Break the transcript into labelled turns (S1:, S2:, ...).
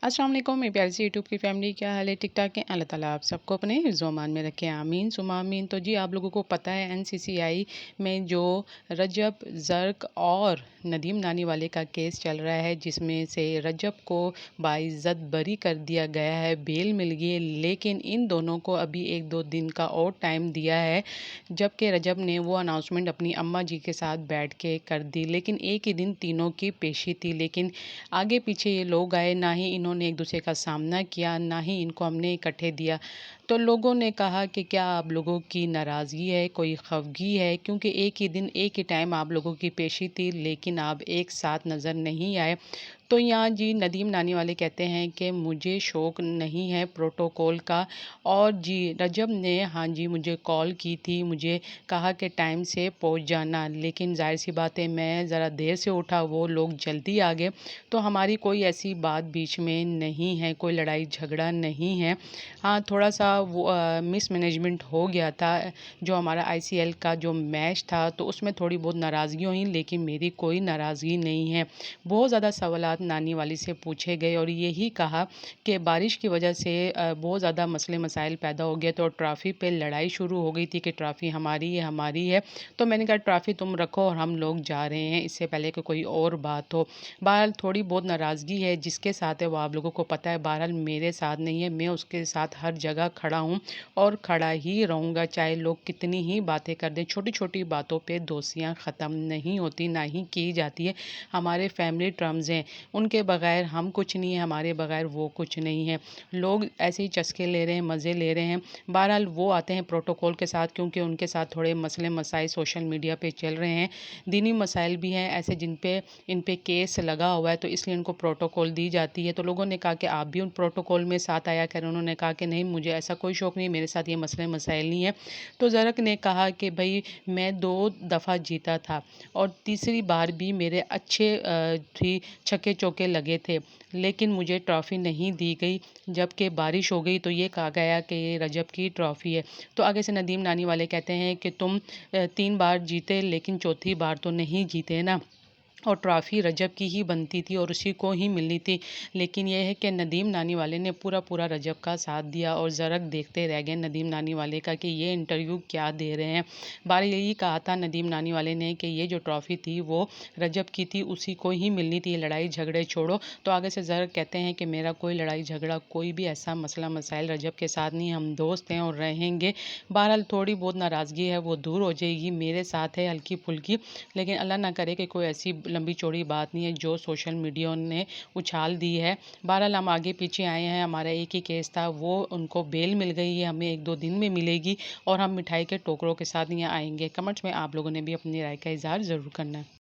S1: अस्सलाम वालेकुम मेरी प्यारी सी यूट्यूब की फैमिली, क्या हाल है? ठीक ठाक है? अल्लाह ताला आप सबको अपने हिफ्ज़-ओ-अमान में रखे, आमीन सुम्मा आमीन। तो जी आप लोगों को पता है एनसीसीआई में जो रजब ज़र्क और नदीम नानीवाले का केस चल रहा है, जिसमें से रजब को बाइज़्ज़त बरी कर दिया गया है, बेल मिल गई है, लेकिन इन दोनों को अभी 1-2 दिन का और टाइम दिया है। जबकि रजब ने वो अनाउंसमेंट अपनी अम्मा जी के साथ बैठ के कर दी, लेकिन एक ही दिन तीनों की पेशी थी। लेकिन आगे पीछे ये लोग आए, ना ही इन्होंने एक दूसरे का सामना किया, ना ही इनको हमने इकट्ठे दिया। तो लोगों ने कहा कि क्या आप लोगों की नाराज़गी है, कोई खफगी है, क्योंकि एक ही दिन एक ही टाइम आप लोगों की पेशी थी, लेकिन आप एक साथ नज़र नहीं आए। तो यहाँ जी नदीम नानीवाले कहते हैं कि मुझे शौक़ नहीं है प्रोटोकॉल का। और जी रजब ने हाँ जी मुझे कॉल की थी, मुझे कहा कि टाइम से पहुँच जाना, लेकिन ज़ाहिर सी बात है मैं ज़रा देर से उठा, वो लोग जल्दी आ गए। तो हमारी कोई ऐसी बात बीच में नहीं है, कोई लड़ाई झगड़ा नहीं है। हाँ, थोड़ा-सा वो मिसमैनेजमेंट हो गया था, जो हमारा आईसीएल का जो मैच था, तो उसमें थोड़ी बहुत नाराज़गी हुई, लेकिन मेरी कोई नाराज़गी नहीं है। बहुत ज़्यादा सवालात नानी वाली से पूछे गए और यही कहा कि बारिश की वजह से बहुत ज़्यादा मसले मसाइल पैदा हो गए, तो ट्रॉफ़ी पे लड़ाई शुरू हो गई थी कि ट्रॉफ़ी हमारी है, हमारी है। तो मैंने कहा ट्रॉफ़ी तुम रखो और हम लोग जा रहे हैं, इससे पहले कि कोई और बात हो। बहरहाल थोड़ी बहुत नाराज़गी है, जिसके साथ है वो आप लोगों को पता है। बहरहाल मेरे साथ नहीं है, मैं उसके साथ हर जगह खड़ा हूँ और खड़ा ही रहूँगा, चाहे लोग कितनी ही बातें कर दें। छोटी-छोटी बातों पे दोस्तियाँ ख़त्म नहीं होती, ना ही की जाती है। हमारे फैमिली टर्म्स हैं, उनके बगैर हम कुछ नहीं है, हमारे बगैर वो कुछ नहीं है। लोग ऐसे ही चस्के ले रहे हैं, मज़े ले रहे हैं। बहरहाल वो आते हैं प्रोटोकॉल के साथ, क्योंकि उनके साथ थोड़े मसले मसाइल सोशल मीडिया पे चल रहे हैं। दीनी मसाइल भी हैं ऐसे इन पे केस लगा हुआ है, तो इसलिए उनको प्रोटोकॉल दी जाती है। तो लोगों ने कहा कि आप भी उन प्रोटोकॉल में साथ आया करें। उन्होंने कहा कि नहीं, मुझे ऐसा कोई शौक़ नहीं, मेरे साथ ये मसले मसाइल नहीं है। तो ज़रक ने कहा कि भई मैं 2 दफ़ा जीता था और तीसरी बार भी मेरे अच्छे भी छक्के चौके लगे थे, लेकिन मुझे ट्रॉफ़ी नहीं दी गई। जबकि बारिश हो गई तो ये कहा गया कि ये रजब की ट्रॉफ़ी है। तो आगे से नदीम नानी वाले कहते हैं कि तुम 3 बार जीते, लेकिन चौथी बार तो नहीं जीते ना। और ट्रॉफ़ी रजब की ही बनती थी और उसी को ही मिलनी थी। लेकिन ये है कि नदीम नानी वाले ने पूरा रजब का साथ दिया और ज़रक देखते रह गए नदीम नानी वाले का कि ये इंटरव्यू क्या दे रहे हैं। बार यही कहा था नदीम नानी वाले ने कि ये जो ट्रॉफ़ी थी वो रजब की थी, उसी को ही मिलनी थी, लड़ाई झगड़े छोड़ो। तो आगे से ज़रक कहते हैं कि मेरा कोई लड़ाई झगड़ा, कोई भी ऐसा मसला मसाइल रजब के साथ नहीं, हम दोस्त हैं और रहेंगे। बहरहाल थोड़ी बहुत नाराज़गी है वो दूर हो जाएगी, मेरे साथ है हल्की-फुल्की, लेकिन अल्लाह ना करे कि कोई ऐसी लंबी चौड़ी बात नहीं है जो सोशल मीडिया ने उछाल दी है। बहरहाल हम आगे पीछे आए हैं, हमारा एक ही केस था, वो उनको बेल मिल गई है, हमें 1-2 दिन में मिलेगी और हम मिठाई के टोकरों के साथ यहाँ आएँगे। कमेंट्स में आप लोगों ने भी अपनी राय का इज़हार ज़रूर करना है।